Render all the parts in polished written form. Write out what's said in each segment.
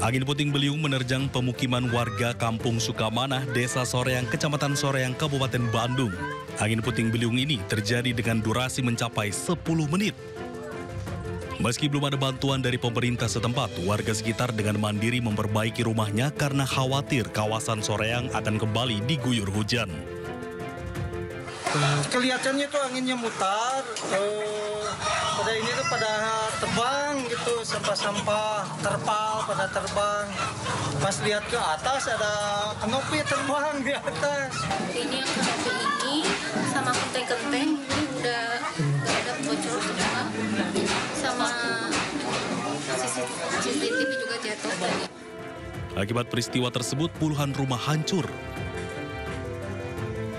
Angin puting beliung menerjang pemukiman warga Kampung Sukamanah, Desa Soreang, Kecamatan Soreang, Kabupaten Bandung. Angin puting beliung ini terjadi dengan durasi mencapai 10 menit. Meski belum ada bantuan dari pemerintah setempat, warga sekitar dengan mandiri memperbaiki rumahnya karena khawatir kawasan Soreang akan kembali diguyur hujan. Kelihatannya tuh anginnya mutar, pada ini tuh pada terbang gitu, sampah-sampah terpal pada terbang. Pas lihat ke atas ada kanopi terbang di atas. Ini yang kanopi ini sama genteng-genteng ini udah ada bocor semua, sama CCTV juga jatuh tadi. Akibat peristiwa tersebut puluhan rumah hancur.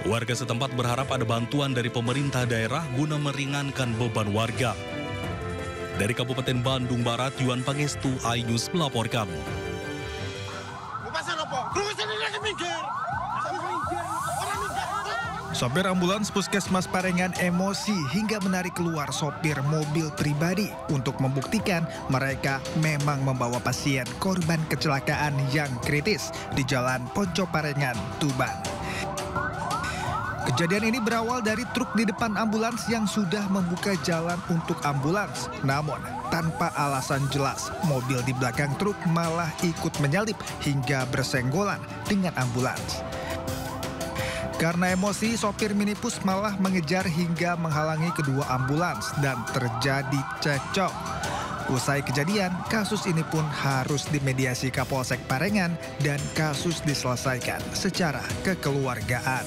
Warga setempat berharap ada bantuan dari pemerintah daerah guna meringankan beban warga. Dari Kabupaten Bandung Barat, Yuan Pangestu, iNews melaporkan. Sopir ambulans Puskesmas Parengan emosi hingga menarik keluar sopir mobil pribadi untuk membuktikan mereka memang membawa pasien korban kecelakaan yang kritis di Jalan Ponco Parengan, Tuban. Kejadian ini berawal dari truk di depan ambulans yang sudah membuka jalan untuk ambulans. Namun, tanpa alasan jelas, mobil di belakang truk malah ikut menyalip hingga bersenggolan dengan ambulans. Karena emosi, sopir minibus malah mengejar hingga menghalangi kedua ambulans dan terjadi cekcok. Usai kejadian, kasus ini pun harus dimediasi Kapolsek Parengan dan kasus diselesaikan secara kekeluargaan.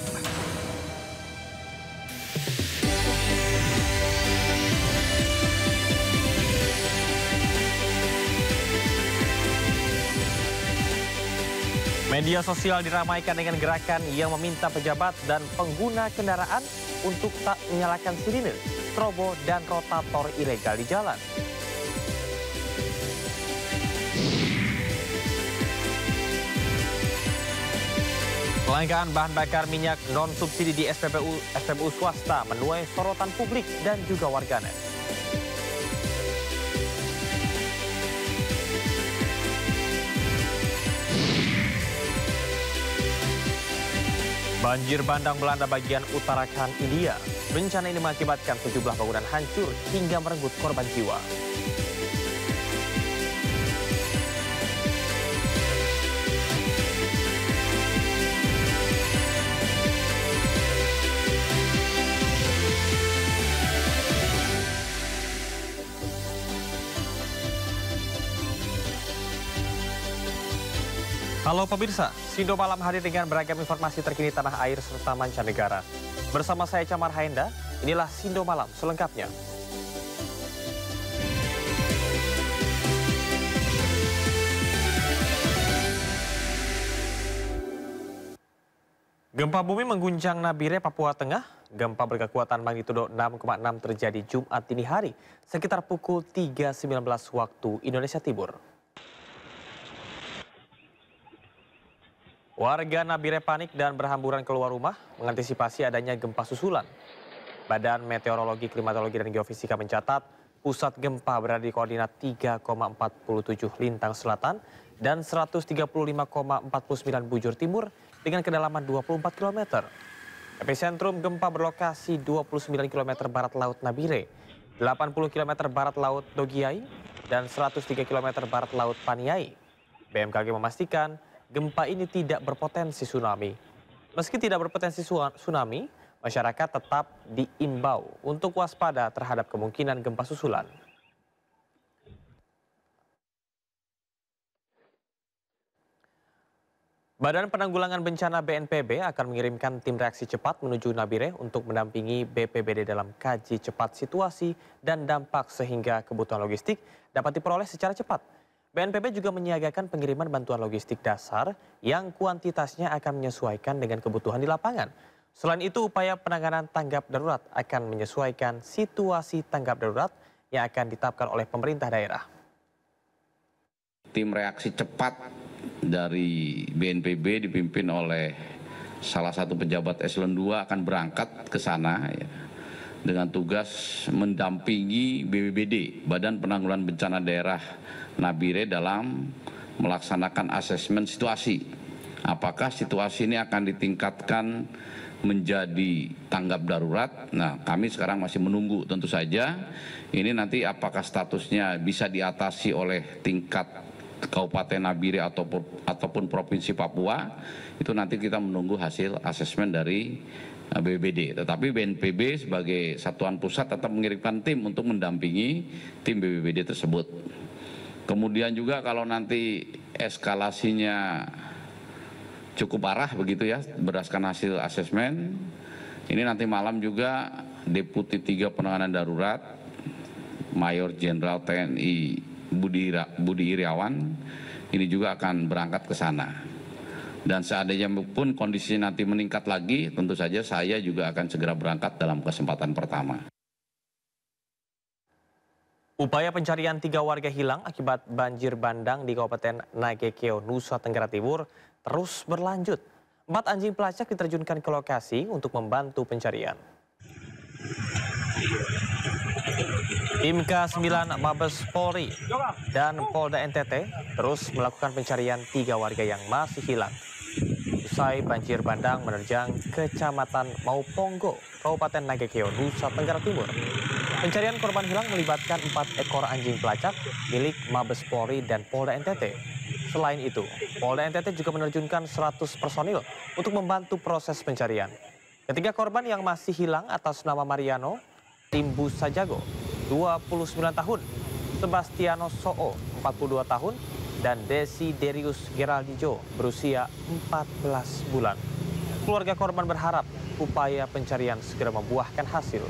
Media sosial diramaikan dengan gerakan yang meminta pejabat dan pengguna kendaraan untuk tak menyalakan sirine, strobo, dan rotator ilegal di jalan. Kelangkaan bahan bakar minyak non-subsidi di SPBU swasta menuai sorotan publik dan juga warganet. Banjir bandang melanda bagian utara India. Bencana ini mengakibatkan sejumlah bangunan hancur hingga merenggut korban jiwa. Halo pemirsa, Sindo Malam hadir dengan beragam informasi terkini tanah air serta mancanegara. Bersama saya Camar Haenda, inilah Sindo Malam selengkapnya. Gempa bumi mengguncang Nabire, Papua Tengah. Gempa berkekuatan magnitudo 6,6 terjadi Jumat dini hari, sekitar pukul 3.19 waktu Indonesia Timur. Warga Nabire panik dan berhamburan keluar rumah mengantisipasi adanya gempa susulan. Badan Meteorologi, Klimatologi, dan Geofisika mencatat pusat gempa berada di koordinat 3,47 lintang selatan dan 135,49 bujur timur dengan kedalaman 24 km. Epicentrum gempa berlokasi 29 km barat laut Nabire, 80 km barat laut Dogiai, dan 103 km barat laut Paniai. BMKG memastikan gempa ini tidak berpotensi tsunami. Meski tidak berpotensi tsunami, masyarakat tetap diimbau untuk waspada terhadap kemungkinan gempa susulan. Badan Penanggulangan Bencana BNPB akan mengirimkan tim reaksi cepat menuju Nabire untuk mendampingi BPBD dalam kaji cepat situasi dan dampak sehingga kebutuhan logistik dapat diperoleh secara cepat. BNPB juga menyiagakan pengiriman bantuan logistik dasar yang kuantitasnya akan menyesuaikan dengan kebutuhan di lapangan. Selain itu, upaya penanganan tanggap darurat akan menyesuaikan situasi tanggap darurat yang akan ditetapkan oleh pemerintah daerah. Tim reaksi cepat dari BNPB dipimpin oleh salah satu pejabat eselon 2 akan berangkat ke sana ya, dengan tugas mendampingi BPBD, Badan Penanggulangan Bencana Daerah Nabire, dalam melaksanakan asesmen situasi. Apakah situasi ini akan ditingkatkan menjadi tanggap darurat? Nah, kami sekarang masih menunggu tentu saja. Ini nanti apakah statusnya bisa diatasi oleh tingkat Kabupaten Nabire ataupun Provinsi Papua, itu nanti kita menunggu hasil asesmen dari BPBD. Tetapi BNPB sebagai satuan pusat tetap mengirimkan tim untuk mendampingi tim BPBD tersebut. Kemudian juga kalau nanti eskalasinya cukup parah begitu ya, berdasarkan hasil asesmen, ini nanti malam juga Deputi 3 Penanganan Darurat Mayor Jenderal TNI Budi Iriawan ini juga akan berangkat ke sana. Dan seandainya pun kondisi nanti meningkat lagi, tentu saja saya juga akan segera berangkat dalam kesempatan pertama. Upaya pencarian 3 warga hilang akibat banjir bandang di Kabupaten Nagekeo, Nusa Tenggara Timur terus berlanjut. 4 anjing pelacak diterjunkan ke lokasi untuk membantu pencarian. Tim K9 Mabes Polri dan Polda NTT terus melakukan pencarian 3 warga yang masih hilang. Usai banjir bandang menerjang Kecamatan Mauponggo, Kabupaten Nagekeo, Nusa Tenggara Timur. Pencarian korban hilang melibatkan 4 ekor anjing pelacak milik Mabes Polri dan Polda NTT. Selain itu, Polda NTT juga menerjunkan 100 personil untuk membantu proses pencarian. Ketiga korban yang masih hilang atas nama Mariano Timbu Sajago, 29 tahun, Sebastiano Soo, 42 tahun, dan Desi Derius Geraldijo, berusia 14 bulan. Keluarga korban berharap upaya pencarian segera membuahkan hasil.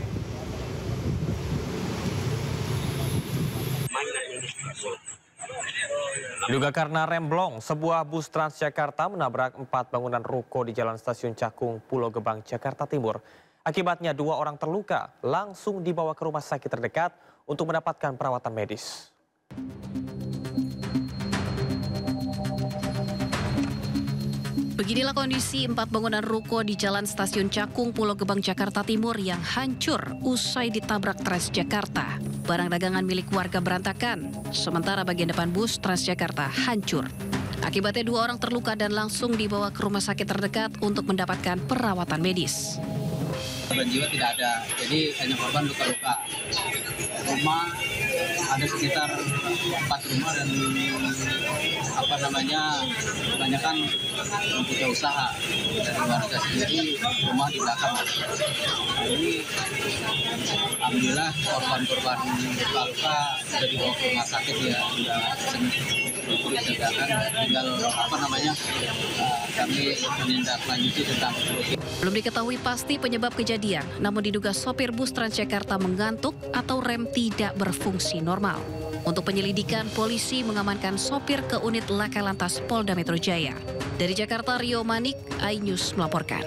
Diduga karena remblong, sebuah bus Transjakarta menabrak 4 bangunan ruko di Jalan Stasiun Cakung, Pulau Gebang, Jakarta Timur. Akibatnya 2 orang terluka, langsung dibawa ke rumah sakit terdekat untuk mendapatkan perawatan medis. Beginilah kondisi 4 bangunan ruko di Jalan Stasiun Cakung, Pulau Gebang, Jakarta Timur yang hancur usai ditabrak Transjakarta. Barang dagangan milik warga berantakan, sementara bagian depan bus Transjakarta hancur. Akibatnya 2 orang terluka dan langsung dibawa ke rumah sakit terdekat untuk mendapatkan perawatan medis. Korban jiwa tidak ada, jadi hanya korban luka-luka. Rumah ada sekitar 4 rumah dan kebanyakan mempunyai usaha. Dari warga sendiri rumah di belakang. Jadi alhamdulillah korban-korban luka-luka sudah dibawa ke rumah sakit ya, sudah disediakan. Tinggal kami menindaklanjuti tentang itu. Belum diketahui pasti penyebab kejadian, namun diduga sopir bus Transjakarta mengantuk atau rem tidak berfungsi normal. Untuk penyelidikan, polisi mengamankan sopir ke unit Laka Lantas Polda Metro Jaya. Dari Jakarta, Rio Manik, iNews melaporkan.